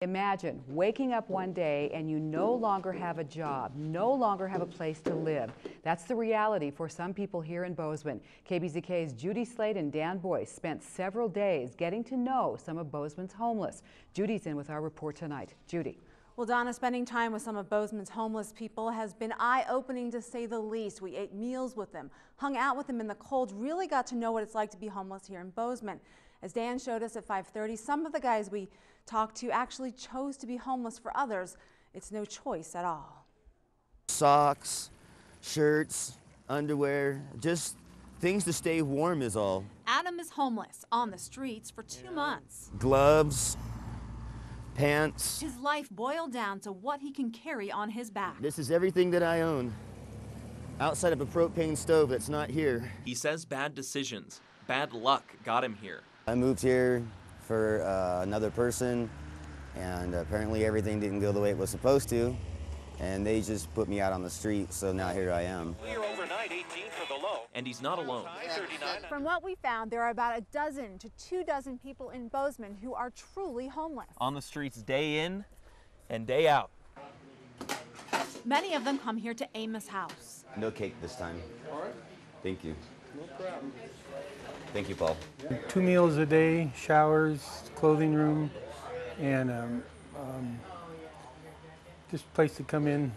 Imagine waking up one day and you no longer have a job, no longer have a place to live. That's the reality for some people here in Bozeman. kBZK's Judy, Slate, and Dan Boyce spent several days getting to know some of Bozeman's homeless. Judy's in with our report tonight. Judy. Well, Donna, spending time with some of Bozeman's homeless people has been eye-opening to say the least. We ate meals with them, hung out with them in the cold, really got to know what it's like to be homeless here in Bozeman. As Dan showed us at 5:30, some of the guys we talked to actually chose to be homeless. For others, it's no choice at all. Socks, shirts, underwear, just things to stay warm is all. Adam is homeless on the streets for 2 months. Gloves, pants. His life boiled down to what he can carry on his back. This is everything that I own, outside of a propane stove that's not here. He says bad decisions, bad luck got him here. I moved here for another person, and apparently everything didn't go the way it was supposed to, and they just put me out on the street, so now here I am. Clear overnight, 18 for the low. And he's not alone. From what we found, there are about a dozen to 24 people in Bozeman who are truly homeless. On the streets day in and day out. Many of them come here to Amos' house. No cake this time. All right. Thank you. No problem. Thank you, Paul. 2 meals a day, showers, clothing room, and just a place to come in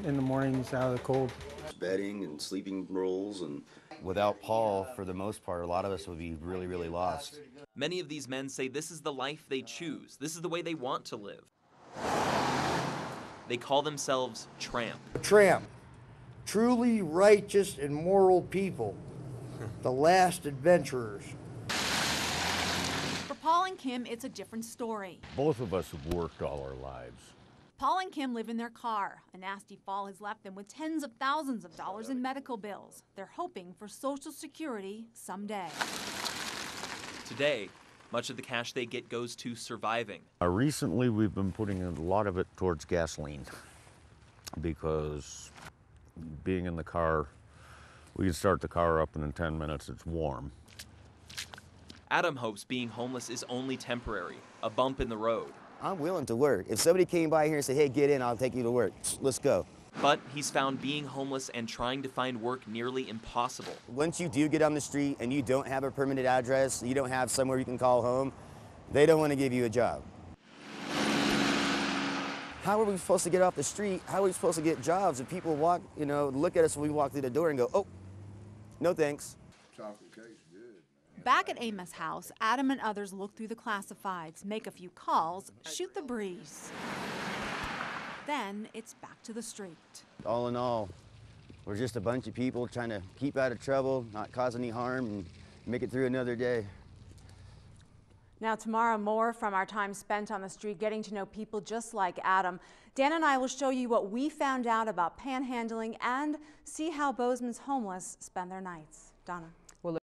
the mornings out of the cold. Bedding and sleeping rolls, and without Paul, for the most part, a lot of us would be really, really lost. Many of these men say this is the life they choose. This is the way they want to live. They call themselves Tramp. Tramp, truly righteous and moral people, the last adventurers. For Paul and Kim, it's a different story. Both of us have worked all our lives. Paul and Kim live in their car. A nasty fall has left them with tens of thousands of dollars in medical bills. They're hoping for Social Security someday. Today, much of the cash they get goes to surviving. Recently, we've been putting a lot of it towards gasoline because being in the car, we can start the car up and in 10 minutes it's warm. Adam hopes being homeless is only temporary, a bump in the road. I'm willing to work. If somebody came by here and said, hey, get in, I'll take you to work. Let's go. But he's found being homeless and trying to find work nearly impossible. Once you do get on the street and you don't have a permanent address, you don't have somewhere you can call home, they don't want to give you a job. How are we supposed to get off the street? How are we supposed to get jobs if people walk, look at us when we walk through the door and go, oh, no thanks. Back at Amos' house, Adam and others look through the classifieds, make a few calls, shoot the breeze. Then it's back to the street. All in all, we're just a bunch of people trying to keep out of trouble, not cause any harm, and make it through another day. Now tomorrow, more from our time spent on the street getting to know people just like Adam. Dan and I will show you what we found out about panhandling and see how Bozeman's homeless spend their nights. Donna.